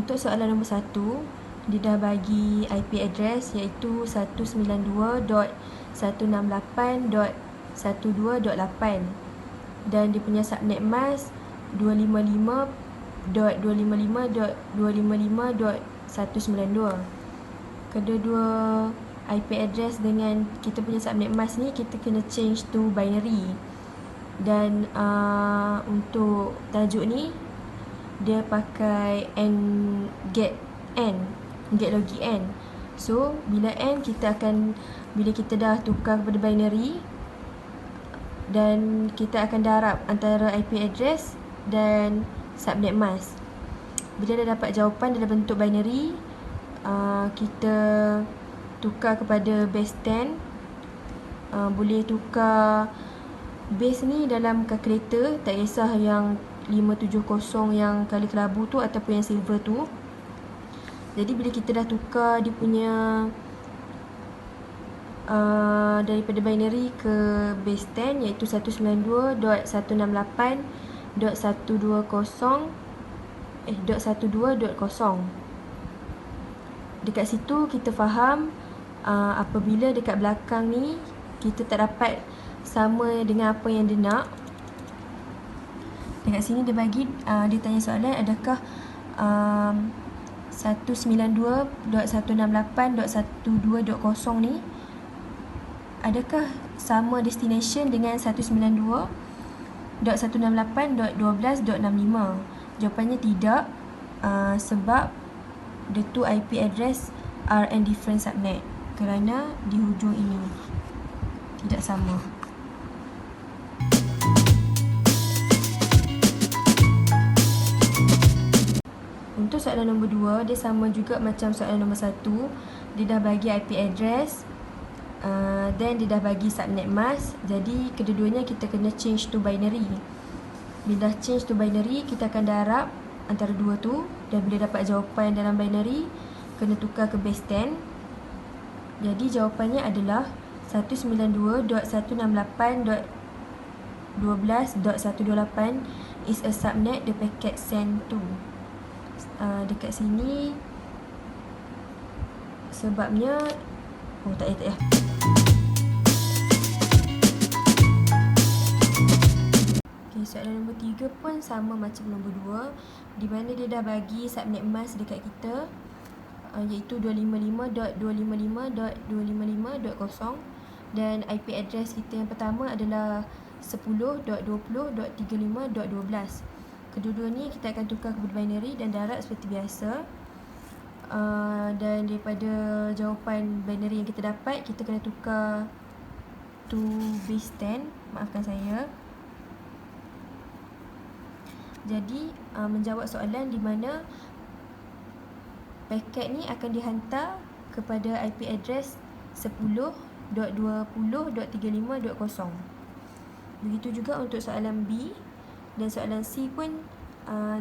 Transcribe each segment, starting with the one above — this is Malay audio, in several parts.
Untuk soalan nombor 1, dia dah bagi IP address iaitu 192.168.12.8 dan dia punya subnet mask 255.255.255.192. Kedua-dua IP address dengan kita punya subnet mask ni kita kena change to binary. Dan untuk tajuk ni dia pakai get logi n. So bila kita dah tukar kepada binary, dan kita akan darab antara IP address dan subnet mask. Bila dah dapat jawapan dalam bentuk binary, kita tukar kepada base 10. Boleh tukar base ni dalam kalkulator, tak kisah yang 570 yang kali kelabu tu ataupun yang silver tu. Jadi bila kita dah tukar dia punya daripada binary ke base 10 iaitu 192.168.12.0. Dekat situ kita faham apabila dekat belakang ni kita tak dapat sama dengan apa yang dia nak. Dekat sini dia bagi, dia tanya soalan, adakah 192.168.12.0 ni adakah sama destination dengan 192.168.12.65? Jawapannya tidak, sebab the two IP address are in different subnet, kerana di hujung ini tidak sama. Untuk soalan nombor 2, dia sama juga macam soalan nombor 1. Dia dah bagi IP address, then dia dah bagi subnet mask. Jadi kedua-duanya kita kena change to binary. Bila dah change to binary, kita akan darab antara dua tu, dan bila dapat jawapan dalam binary, kena tukar ke base 10. Jadi jawapannya adalah 192.168.12.128 is a subnet the packet sent to. Dekat sini sebabnya tak payah. Okay, soalan nombor 3 pun sama macam nombor 2, di mana dia dah bagi subnet mask dekat kita, iaitu 255.255.255.0, dan IP address kita yang pertama adalah 10.20.35.12. Kedua-dua ni kita akan tukar kepada binary dan darab seperti biasa. Dan daripada jawapan binary yang kita dapat, kita kena tukar to base 10. Maafkan saya. Jadi menjawab soalan di mana paket ni akan dihantar kepada IP address 10.20.35.0. Begitu juga untuk soalan B dan soalan C pun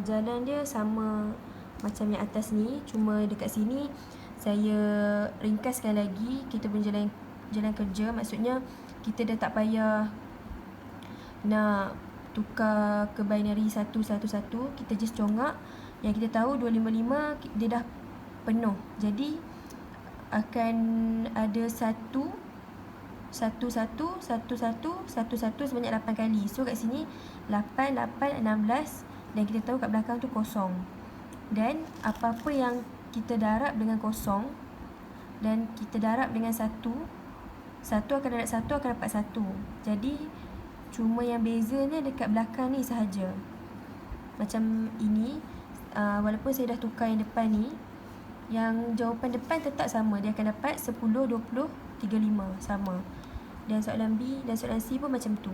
jalan dia sama macam yang atas ni, cuma dekat sini saya ringkaskan lagi kita punya jalan kerja. Maksudnya kita dah tak payah nak tukar ke binary satu-satu, kita just congak. Yang kita tahu 255 dia dah penuh, jadi akan ada satu sebanyak 8 kali. So kat sini 8, 8, 16, dan kita tahu kat belakang tu kosong. Dan apa-apa yang kita darab dengan kosong dan kita darab dengan satu akan darab satu akan dapat satu. Jadi cuma yang bezanya dekat belakang ni sahaja. Macam ini, walaupun saya dah tukar yang depan ni, yang jawapan depan tetap sama, dia akan dapat 10, 20, 35 sama. Dan soalan B dan soalan C pun macam tu,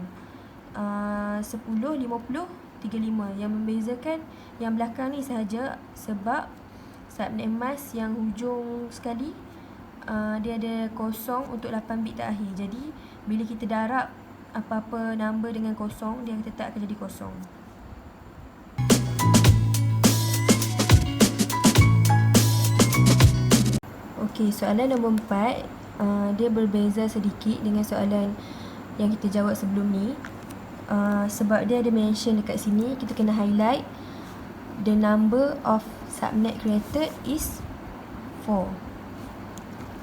10, 50, 35. Yang membezakan yang belakang ni sahaja, sebab subnet mask yang hujung sekali dia ada kosong untuk 8 bit terakhir. Jadi bila kita darab apa-apa number dengan kosong, dia tetap akan jadi kosong. Okey, soalan nombor 4, dia berbeza sedikit dengan soalan yang kita jawab sebelum ni. Sebab dia ada mention dekat sini, kita kena highlight the number of subnet created is 4.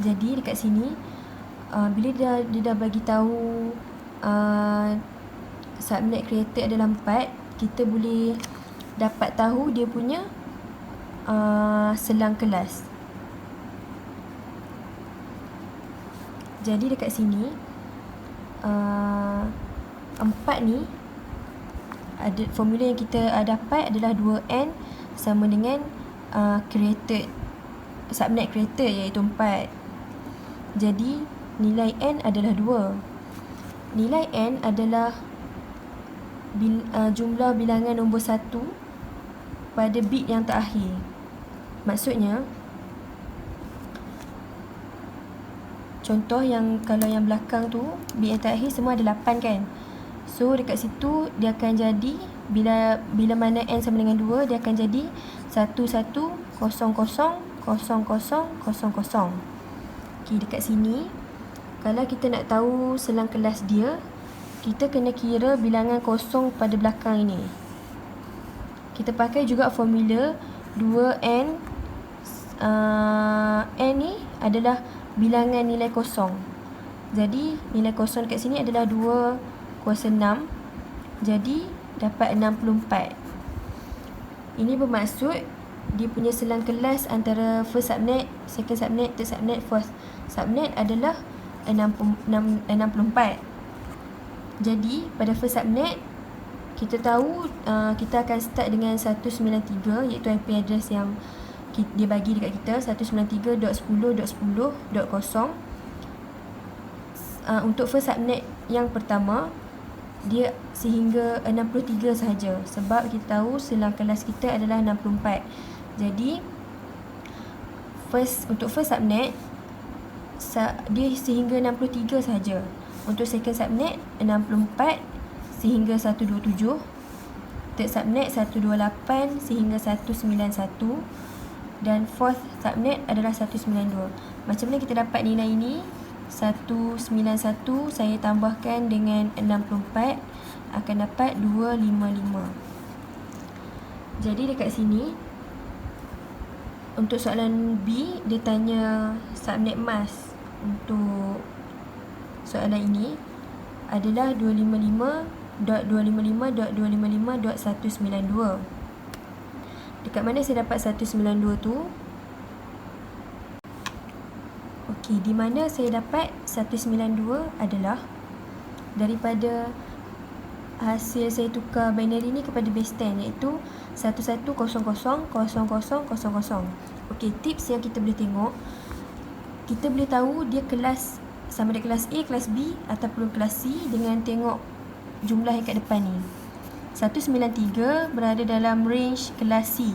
Jadi dekat sini bila dia dah bagi tahu subnet created adalah 4, kita boleh dapat tahu dia punya selang kelas. Jadi dekat sini 4 ni ada formula yang kita dapat adalah 2n sama dengan subnet created iaitu 4. Jadi nilai n adalah 2. Nilai n adalah jumlah bilangan nombor 1 pada bit yang terakhir. Maksudnya contoh yang kalau yang belakang tu bit yang terakhir semua ada 8 kan. So dekat situ dia akan jadi bila mana n sama dengan 2, dia akan jadi 11000000. Okey, dekat sini kalau kita nak tahu selang kelas dia, kita kena kira bilangan kosong pada belakang ini. Kita pakai juga formula 2n. N ni adalah bilangan nilai kosong. Jadi nilai kosong dekat sini adalah 2 kuasa 6. Jadi dapat 64. Ini bermaksud dia punya selang kelas antara first subnet, second subnet, third subnet, fourth subnet adalah 64. Jadi pada first subnet kita tahu kita akan start dengan 193 iaitu IP address yang dia bagi dekat kita 193.10.10.0. Untuk first subnet yang pertama dia sehingga 63 sahaja sebab kita tahu selang kelas kita adalah 64. Jadi untuk first subnet dia sehingga 63 sahaja. Untuk second subnet 64 sehingga 127. Third subnet 128 sehingga 191. Dan fourth subnet adalah 192. Macam mana kita dapat nilai ini? 191 saya tambahkan dengan 64 akan dapat 255. Jadi dekat sini untuk soalan B dia tanya subnet mask. Untuk soalan ini adalah 255.255.255.192. Dekat mana saya dapat 192 tu? Okey, di mana saya dapat 192 adalah daripada hasil saya tukar binary ni kepada base 10 iaitu 11000000. Okey, tips yang kita boleh tengok, kita boleh tahu dia kelas sama ada kelas A, kelas B ataupun kelas C dengan tengok jumlah yang kat depan ni. 193 berada dalam range kelas C.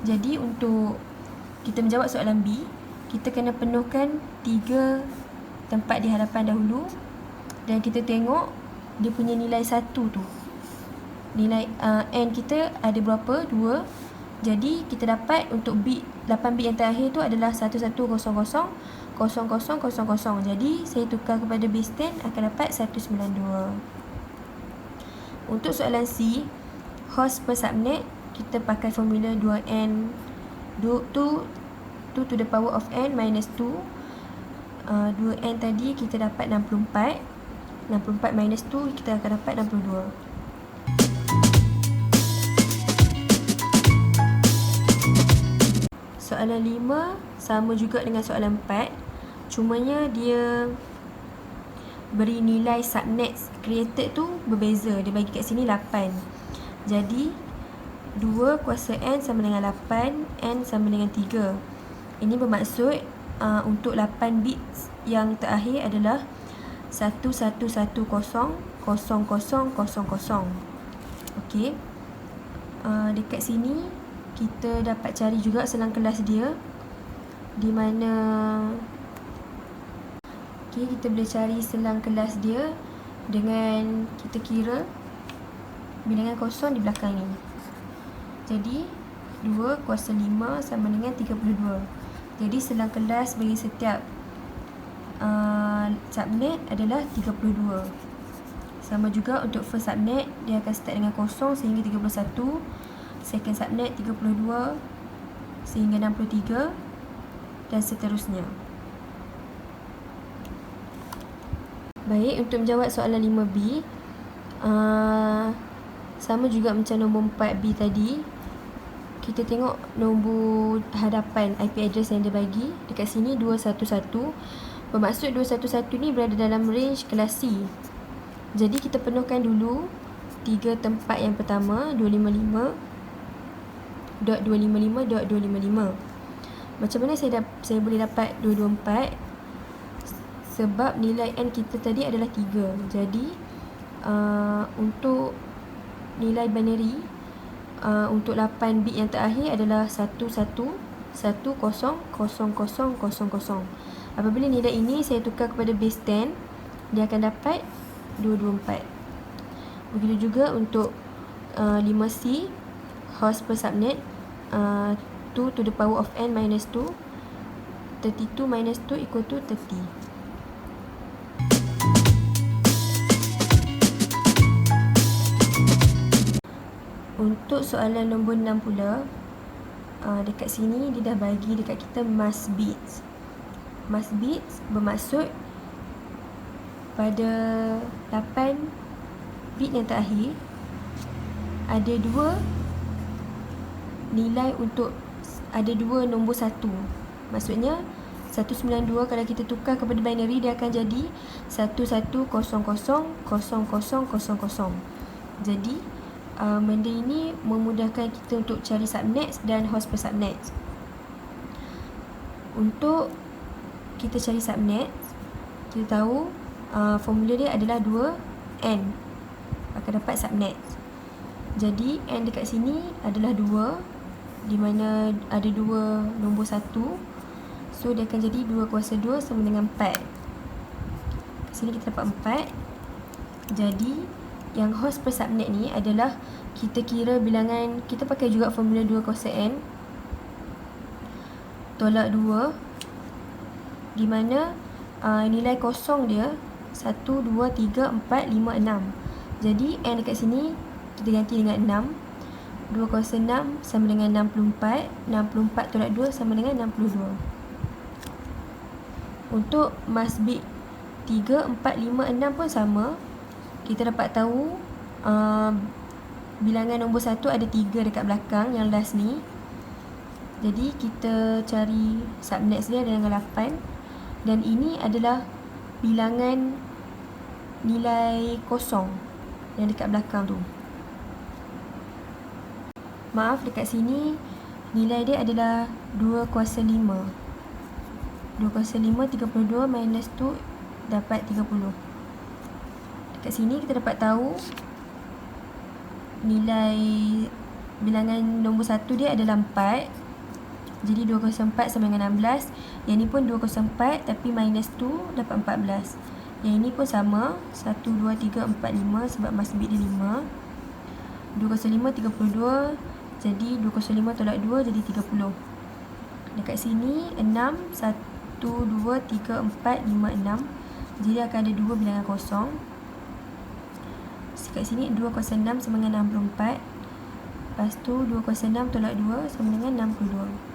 Jadi untuk kita menjawab soalan B, kita kena penuhkan 3 tempat di hadapan dahulu dan kita tengok dia punya nilai 1 tu. Nilai n kita ada berapa? 2. Jadi kita dapat untuk bit 8 bit yang terakhir tu adalah 11000000. Jadi saya tukar kepada base 10 akan dapat 192. Untuk soalan C, host per subnet kita pakai formula 2n 2 to the power of n minus 2. 2n tadi kita dapat 64. 64 minus 2 kita akan dapat 62. Soalan 5 sama juga dengan soalan 4. Cumanya dia beri nilai subnet created tu berbeza. Dia bagi kat sini 8. Jadi 2 kuasa n sama dengan 8, n sama dengan 3. Ini bermaksud untuk 8 bits yang terakhir adalah 11100000. Okey. Dekat sini kita dapat cari juga selang kelas dia, di mana kita boleh cari selang kelas dia dengan kita kira bilangan kosong di belakang ni. Jadi 2 kuasa 5 sama dengan 32. Jadi selang kelas bagi setiap subnet adalah 32. Sama juga untuk first subnet, dia akan start dengan kosong sehingga 31. second subnet 32 sehingga 63 dan seterusnya. Baik, untuk menjawab soalan 5B, sama juga macam nombor 4B tadi. Kita tengok nombor hadapan IP address yang dia bagi. Dekat sini 211. Bermaksud 211 ni berada dalam range kelas C. Jadi kita penuhkan dulu 3 tempat yang pertama, 255.255.255. Macam mana saya boleh dapat 224? Sebab nilai N kita tadi adalah 3. Jadi untuk nilai binary untuk 8 bit yang terakhir adalah 11100000. Apabila nilai ini saya tukar kepada base 10, dia akan dapat 224. Begitu juga untuk 5C, host per subnet 2 to the power of n minus 2. 32 minus 2 equal to 30. Untuk soalan nombor 6 pula, dekat sini dia dah bagi dekat kita mask bits. Mask bits bermaksud pada 8 bit yang terakhir ada dua nilai untuk ada dua nombor 1. Maksudnya 192 kalau kita tukar kepada binary dia akan jadi 11000000. Jadi benda ini memudahkan kita untuk cari subnets dan host per subnets. Untuk kita cari subnets, kita tahu formula dia adalah 2n akan dapat subnets. Jadi n dekat sini adalah 2, di mana ada 2 nombor 1. So dia akan jadi 2 kuasa 2 sama dengan 4. Kat sini kita dapat 4. Jadi yang host per subnet ni adalah kita kira bilangan, kita pakai juga formula 2 kuasa n tolak 2, di mana nilai kosong dia 1, 2, 3, 4, 5, 6. Jadi n dekat sini kita ganti dengan 6. 2 kuasa 6 sama dengan 64. 64 tolak 2 sama dengan 62. Untuk mask bit 3, 4, 5, 6 pun sama. Kita dapat tahu bilangan nombor 1 ada 3 dekat belakang yang last ni. Jadi kita cari subnets dia dengan 8. Dan ini adalah bilangan nilai kosong yang dekat belakang tu. Maaf, dekat sini nilai dia adalah 2 kuasa 5. 2 kuasa 5, 32 minus 2 dapat 30. Dekat sini kita dapat tahu nilai bilangan nombor 1 dia adalah 4. Jadi 2 kuasa 4 sama dengan 16. Yang ni pun 2 kuasa 4 tapi minus 2 dapat 14. Yang ini pun sama, 1, 2, 3, 4, 5 sebab mask bit dia 5. 2 kuasa 5, 32. Jadi 2 kuasa 5 tolak 2 jadi 30. Dekat sini 6, 1, 2, 3, 4, 5, 6. Jadi akan ada 2 bilangan kosong. Dekat sini 2 kuasa 6 sama dengan 64. Lepas tu 2 kuasa 6 tolak 2 sama dengan 62.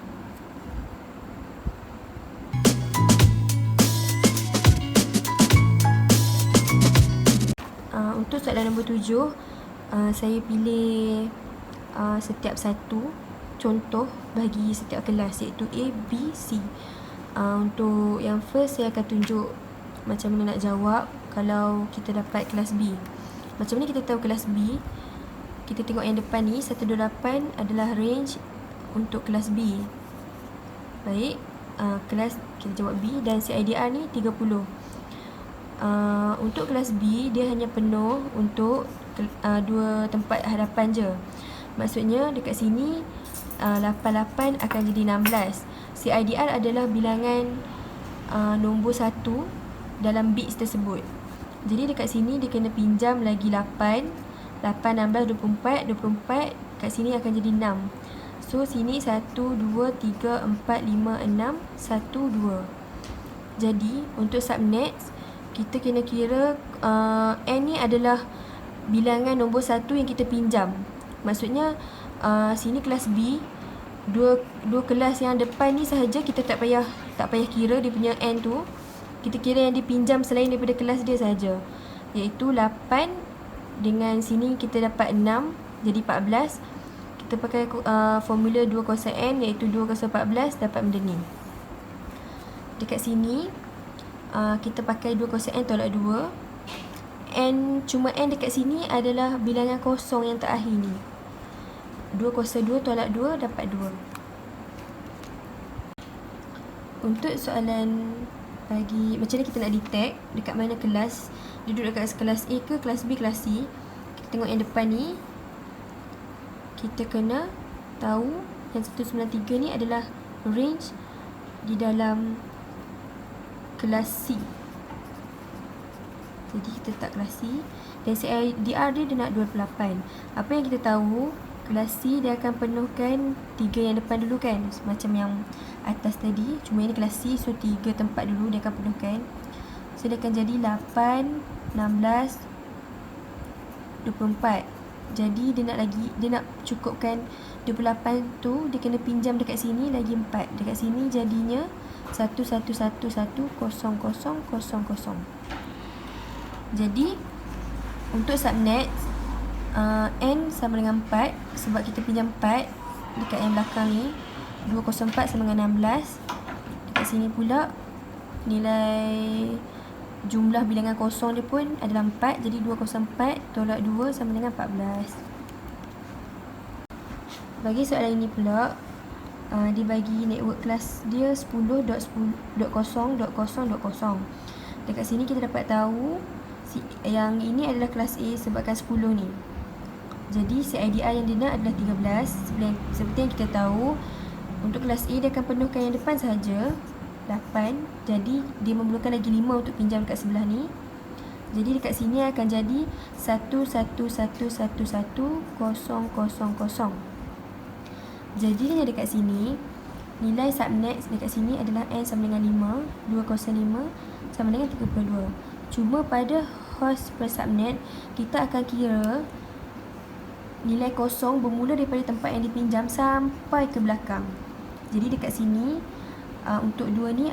Untuk soalan nombor 7, saya pilih setiap satu contoh bagi setiap kelas, iaitu A, B, C. Untuk yang first, saya akan tunjuk macam mana nak jawab kalau kita dapat kelas B. Macam mana kita tahu kelas B? Kita tengok yang depan ni, 128 adalah range untuk kelas B. Baik, kelas kita jawab B dan CIDR ni 30. Untuk kelas B, dia hanya penuh untuk 2 tempat hadapan je. Maksudnya dekat sini 88 akan jadi 16. CIDR adalah bilangan nombor 1 dalam bits tersebut. Jadi dekat sini dia kena pinjam lagi 8. 8, 16, 24. 24 kat sini akan jadi 6. So sini 1, 2, 3, 4, 5, 6, 1, 2. Jadi untuk subnets, kita kena kira N ni adalah bilangan nombor 1 yang kita pinjam. Maksudnya sini kelas B, dua kelas yang depan ni sahaja kita tak payah kira dia punya N tu. Kita kira yang dipinjam selain daripada kelas dia sahaja, iaitu 8 dengan sini kita dapat 6, jadi 14. Kita pakai formula 2 kuasa N, iaitu 2 kuasa 14, dapat benda ni. Dekat sini kita pakai 2 kuasa N tolak 2. Cuma N dekat sini adalah bilangan kosong yang terakhir ni. 2 kuasa 2 tolak 2 dapat 2. Untuk soalan bagi macam mana kita nak detect dekat mana kelas, duduk dekat kelas A ke kelas B, kelas C. Kita tengok yang depan ni, kita kena tahu yang 193 ni adalah range di dalam kelas C. Jadi kita letak kelas C, dan CIDR dia nak 28. Apa yang kita tahu, kelas C dia akan penuhkan 3 yang depan dulu kan, macam yang atas tadi. Cuma ini kelas C, so 3 tempat dulu dia akan penuhkan. So dia akan jadi 8, 16, 24. Jadi dia nak cukupkan 28 tu, dia kena pinjam dekat sini lagi 4. Dekat sini jadinya 1, 1, 1, 1, 0, 0, 0, 0. Jadi untuk subnet N sama dengan 4, sebab kita pinjam 4 dekat yang belakang ni. 204 sama dengan 16. Dekat sini pula nilai jumlah bilangan kosong dia pun adalah 4. Jadi 204 tolak 2 sama dengan 14. Bagi soalan ini pula, dia bagi network kelas dia 10.0.0.0. Dekat sini kita dapat tahu yang ini adalah kelas A sebabkan 10 ni. Jadi CIDR yang dia nak adalah 13. Seperti yang kita tahu, untuk kelas A dia akan penuhkan yang depan sahaja, 8. Jadi dia memerlukan lagi 5 untuk pinjam dekat sebelah ni. Jadi dekat sini akan jadi 1, 1, 1, 1, 1, 0, 0, 0. Jadinya dekat sini nilai subnet dekat sini adalah N sama dengan 5, 2 kuasa 5 sama dengan 32. Cuma pada host per subnet, kita akan kira nilai kosong bermula daripada tempat yang dipinjam sampai ke belakang. Jadi dekat sini untuk 2 ni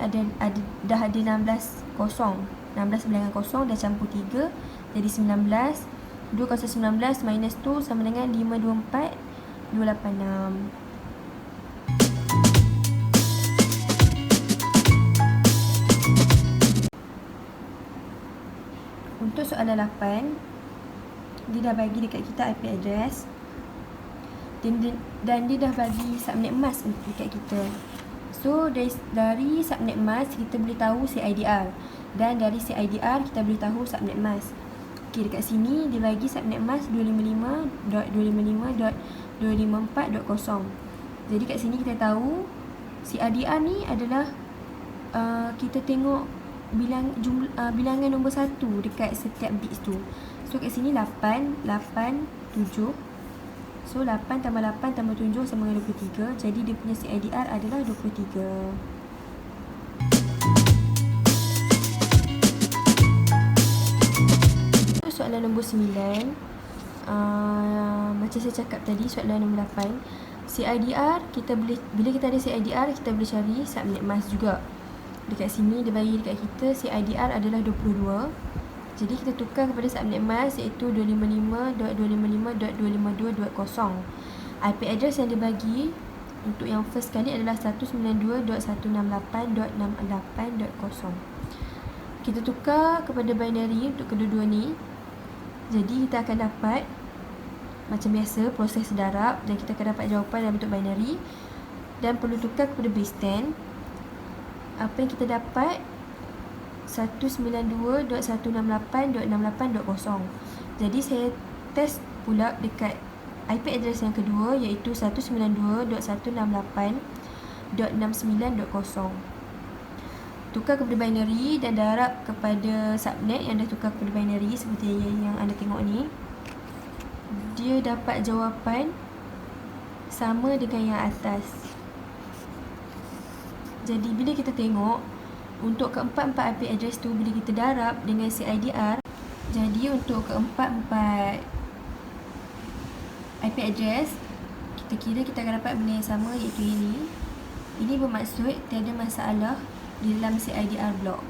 dah ada 16 kosong. 16 bilangan kosong dah campur 3, jadi 19. 2 kuasa 19 minus 2 sama dengan 524, 286. Untuk soalan 8, dia dah bagi dekat kita IP address dan dia dah bagi subnet mask dekat kita. So dari subnet mask kita boleh tahu CIDR, dan dari CIDR kita boleh tahu subnet mask. Okey, dekat sini dia bagi subnet mask 255.255.254.0. Jadi kat sini kita tahu CIDR ni adalah kita tengok bilangan nombor 1 dekat setiap bits tu. So kat sini 8, 8, 7. So 8 tambah 8 tambah 7 sama dengan 23. Jadi dia punya CIDR adalah 23. Soalan nombor 9, macam saya cakap tadi, soalan nombor 8, CIDR kita boleh, bila kita ada CIDR kita boleh cari subnet mask juga. Dekat sini dia bagi dekat kita CIDR adalah 22. Jadi kita tukar kepada subnet mask, iaitu 255.255.252.0. IP address yang dia bagi untuk yang first kali adalah 192.168.68.0. Kita tukar kepada binary untuk kedua-dua ni. Jadi kita akan dapat macam biasa proses darab, dan kita akan dapat jawapan dalam bentuk binary, dan perlu tukar kepada base 10. Apa yang kita dapat 192.168.68.0. Jadi saya test pula dekat IP address yang kedua, iaitu 192.168.69.0. Tukar kepada binary dan darab kepada subnet yang dah tukar kepada binary seperti yang anda tengok ni. Dia dapat jawapan sama dengan yang atas. Jadi bila kita tengok untuk keempat-empat IP address tu, bila kita darab dengan CIDR, jadi untuk keempat-empat IP address kita kira, kita akan dapat benda yang sama, iaitu ini. Ini bermaksud tiada masalah di dalam CIDR block.